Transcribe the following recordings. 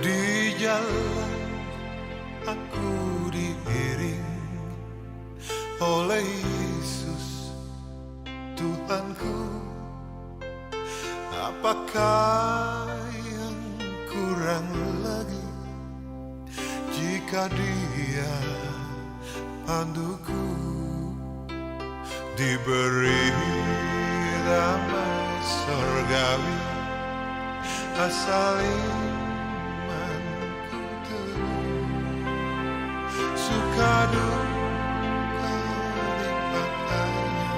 Di jalan aku diiring oleh Yesus Tuhanku. Apakah yang kurang lagi jika Dia panduku? Diberi damai surgawi asal imanku teguh. Suka duka dipakainya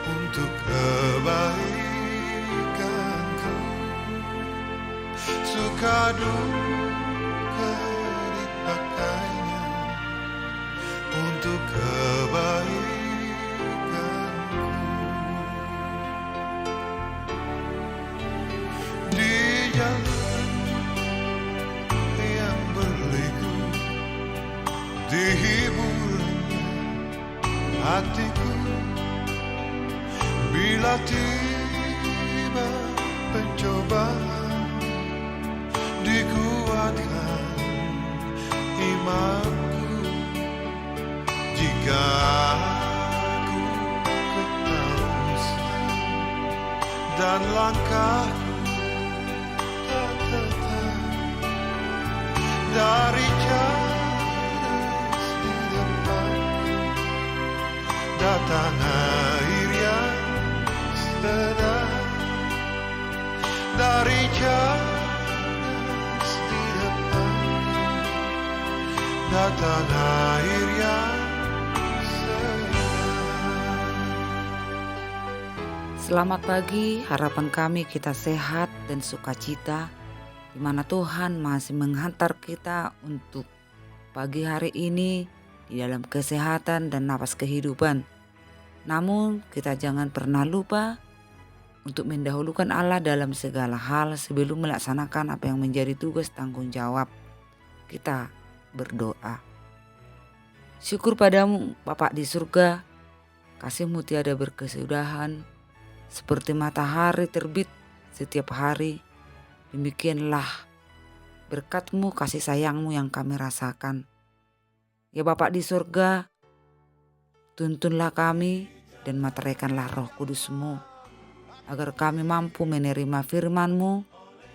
untuk kebaikanku. Suka duka dipakainya untuk kebaikanku. Di jalan yang berliku, dihiburnya hatiku. Bila tiba pencobaan, dikuatkan imanku. Jika aku kehausan dan langkahku tak tetap dari cadas di depanku, datang air yang segar dari cadas di depanku, datang air yang Selamat pagi, harapan kami kita sehat dan sukacita, di mana Tuhan masih menghantar kita untuk pagi hari ini di dalam kesehatan dan napas kehidupan. Namun kita jangan pernah lupa untuk mendahulukan Allah dalam segala hal sebelum melaksanakan apa yang menjadi tugas tanggung jawab. Kita berdoa. Syukur padamu Bapa di surga, kasih-Mu tiada berkesudahan, seperti matahari terbit setiap hari, demikianlah berkat-Mu, kasih sayang-Mu yang kami rasakan. Ya Bapa di surga, tuntunlah kami dan materaikanlah Roh Kudus-Mu, agar kami mampu menerima firman-Mu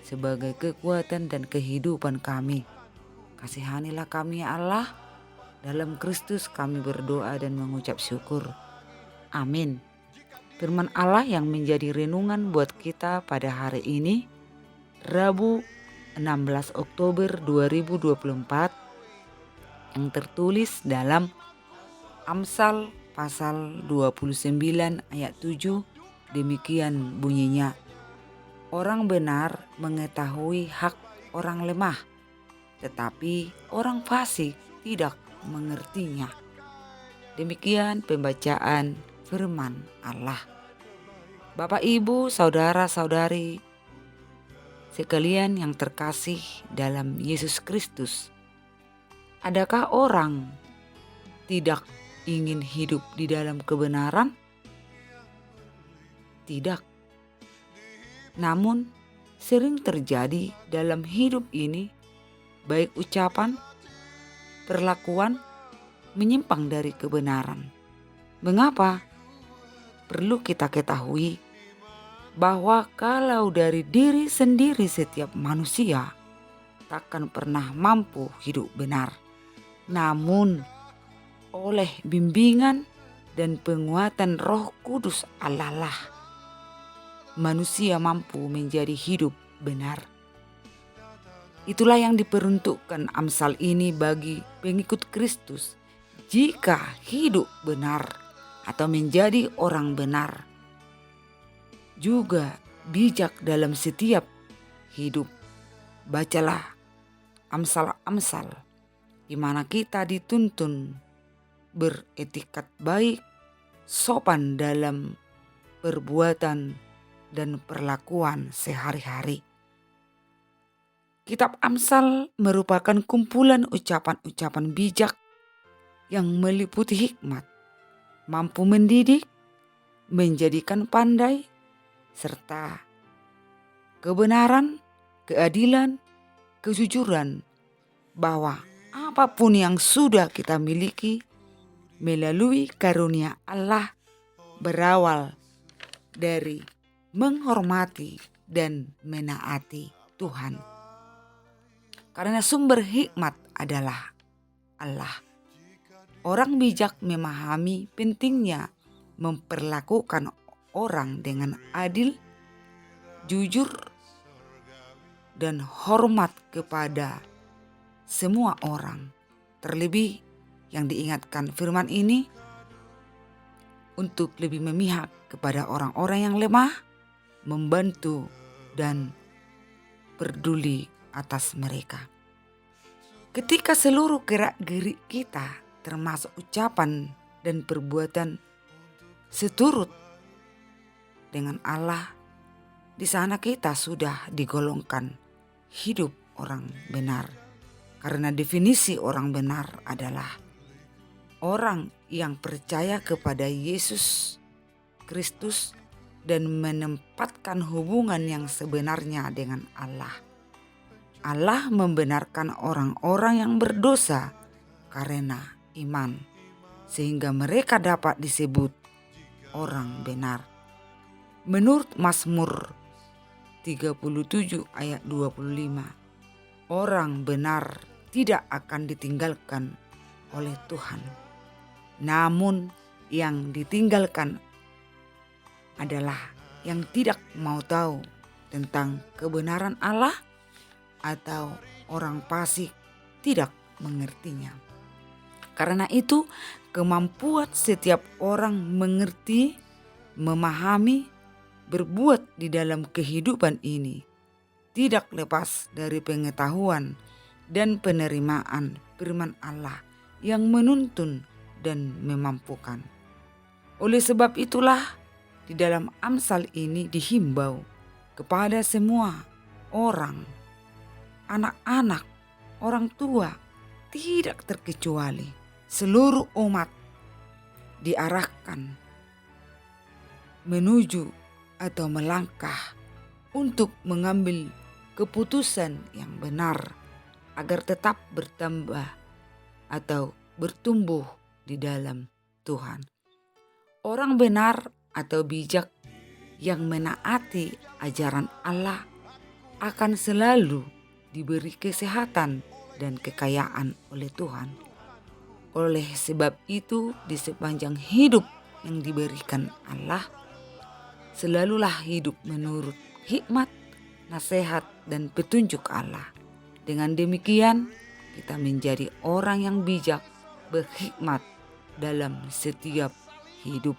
sebagai kekuatan dan kehidupan kami. Kasihanilah kami ya Allah, dalam Kristus kami berdoa dan mengucap syukur. Amin. Firman Allah yang menjadi renungan buat kita pada hari ini, Rabu 16 Oktober 2024, yang tertulis dalam Amsal pasal 29 ayat 7, demikian bunyinya. Orang benar mengetahui hak orang lemah, tetapi orang fasik tidak mengertinya. Demikian pembacaan firman Allah. Bapak, Ibu, saudara-saudari sekalian yang terkasih dalam Yesus Kristus, adakah orang tidak ingin hidup di dalam kebenaran? Tidak. Namun sering terjadi dalam hidup ini, baik ucapan, perlakuan menyimpang dari kebenaran. Mengapa? Perlu kita ketahui bahwa kalau dari diri sendiri setiap manusia takkan pernah mampu hidup benar. Namun oleh bimbingan dan penguatan Roh Kudus Allah lah manusia mampu menjadi hidup benar. Itulah yang diperuntukkan Amsal ini bagi pengikut Kristus jika hidup benar atau menjadi orang benar, juga bijak dalam setiap hidup. Bacalah Amsal-Amsal di mana kita dituntun beretikat baik, sopan dalam perbuatan dan perlakuan sehari-hari. Kitab Amsal merupakan kumpulan ucapan-ucapan bijak yang meliputi hikmat, mampu mendidik, menjadikan pandai, serta kebenaran, keadilan, kejujuran bahwa apapun yang sudah kita miliki melalui karunia Allah berawal dari menghormati dan menaati Tuhan. Karena sumber hikmat adalah Allah. Orang bijak memahami pentingnya memperlakukan orang dengan adil, jujur, dan hormat kepada semua orang. Terlebih yang diingatkan firman ini untuk lebih memihak kepada orang-orang yang lemah, membantu dan peduli atas mereka. Ketika seluruh gerak-gerik kita termasuk ucapan dan perbuatan seturut dengan Allah, di sana kita sudah digolongkan hidup orang benar. Karena definisi orang benar adalah orang yang percaya kepada Yesus Kristus dan menempatkan hubungan yang sebenarnya dengan Allah. Allah membenarkan orang-orang yang berdosa karena iman, sehingga mereka dapat disebut orang benar. Menurut Mazmur 37 ayat 25, orang benar tidak akan ditinggalkan oleh Tuhan. Namun yang ditinggalkan adalah yang tidak mau tahu tentang kebenaran Allah atau orang fasik tidak mengertinya. Karena itu kemampuan setiap orang mengerti, memahami, berbuat di dalam kehidupan ini tidak lepas dari pengetahuan dan penerimaan firman Allah yang menuntun dan memampukan. Oleh sebab itulah di dalam Amsal ini dihimbau kepada semua orang, anak-anak, orang tua, tidak terkecuali seluruh umat diarahkan menuju atau melangkah untuk mengambil keputusan yang benar agar tetap bertambah atau bertumbuh di dalam Tuhan. Orang benar atau bijak yang menaati ajaran Allah akan selalu diberi kesehatan dan kekayaan oleh Tuhan. Oleh sebab itu, di sepanjang hidup yang diberikan Allah, selalulah hidup menurut hikmat, nasihat, dan petunjuk Allah. Dengan demikian, kita menjadi orang yang bijak, berhikmat dalam setiap hidup.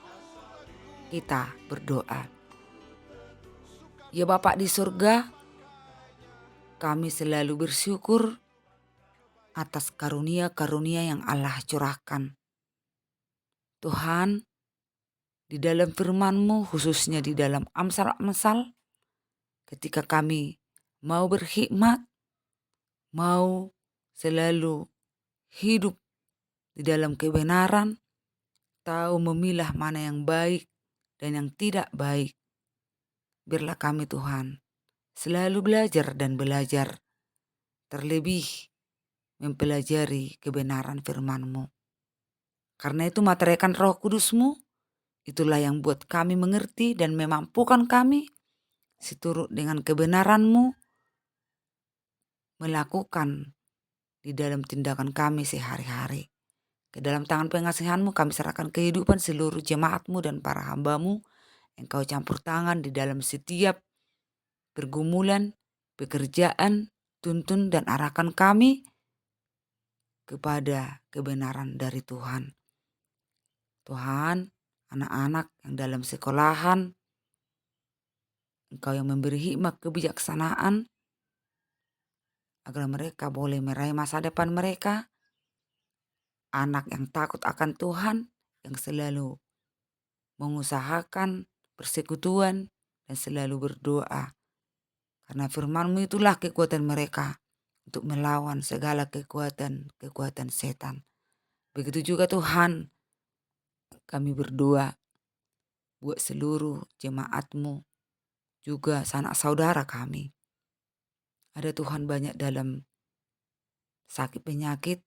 Kita berdoa. Ya Bapa di surga, kami selalu bersyukur atas karunia-karunia yang Allah curahkan. Tuhan, di dalam firman-Mu, khususnya di dalam Amsal-Amsal, ketika kami mau berhikmat, mau selalu hidup di dalam kebenaran, tahu memilah mana yang baik dan yang tidak baik. Biarlah kami Tuhan selalu belajar dan belajar, terlebih mempelajari kebenaran firman-Mu. Karena itu materaikan Roh Kudus-Mu, itulah yang buat kami mengerti dan memampukan kami seturut dengan kebenaran-Mu melakukan di dalam tindakan kami sehari-hari. Ke dalam tangan pengasihan-Mu kami serahkan kehidupan seluruh jemaat-Mu dan para hamba-Mu. Engkau campur tangan di dalam setiap pergumulan, pekerjaan, tuntun dan arahkan kami kepada kebenaran dari Tuhan. Tuhan, anak-anak yang dalam sekolahan, Engkau yang memberi hikmat kebijaksanaan agar mereka boleh meraih masa depan mereka. Anak yang takut akan Tuhan, yang selalu mengusahakan persekutuan dan selalu berdoa. Karena firman-Mu itulah kekuatan mereka untuk melawan segala kekuatan setan. Begitu juga Tuhan, kami berdoa buat seluruh jemaat-Mu, juga sanak saudara kami. Ada Tuhan banyak dalam sakit penyakit,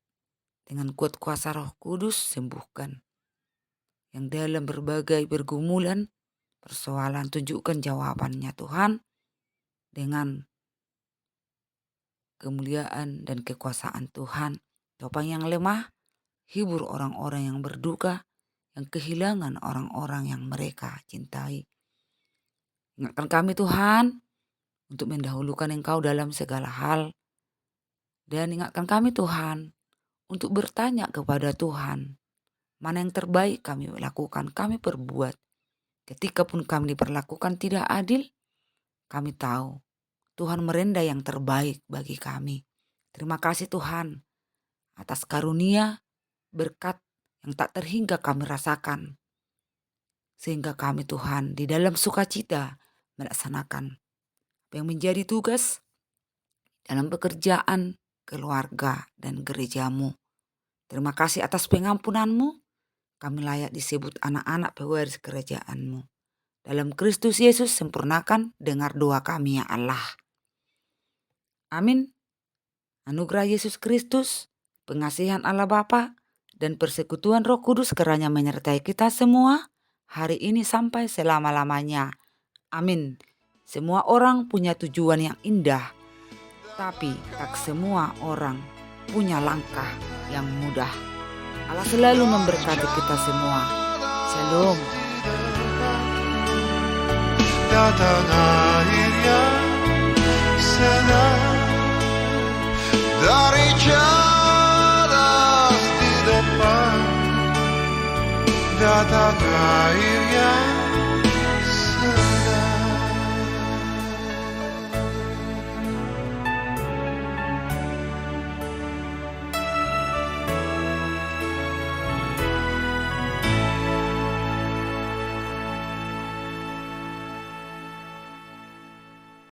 dengan kuat kuasa Roh Kudus sembuhkan. Yang dalam berbagai pergumulan, persoalan, tunjukkan jawabannya Tuhan dengan kemuliaan dan kekuasaan Tuhan. Topang yang lemah, hibur orang-orang yang berduka, yang kehilangan orang-orang yang mereka cintai. Ingatkan kami Tuhan untuk mendahulukan Engkau dalam segala hal. Dan ingatkan kami Tuhan untuk bertanya kepada Tuhan, mana yang terbaik kami lakukan, kami perbuat. Ketika pun kami diperlakukan tidak adil, kami tahu Tuhan merendah yang terbaik bagi kami. Terima kasih Tuhan atas karunia, berkat yang tak terhingga kami rasakan. Sehingga kami Tuhan di dalam sukacita melaksanakan apa yang menjadi tugas dalam pekerjaan, keluarga, dan gerejamu. Terima kasih atas pengampunanmu. Kami layak disebut anak-anak pewaris kerajaanmu. Dalam Kristus Yesus sempurnakan, dengar doa kami ya Allah. Amin. Anugerah Yesus Kristus, pengasihan Allah Bapa, dan persekutuan Roh Kudus kiranya menyertai kita semua hari ini sampai selama-lamanya. Amin. Semua orang punya tujuan yang indah, tapi tak semua orang punya langkah yang mudah. Allah selalu memberkati kita semua. Shalom. Datang air yang segar dari cadas di depan. Datang air yang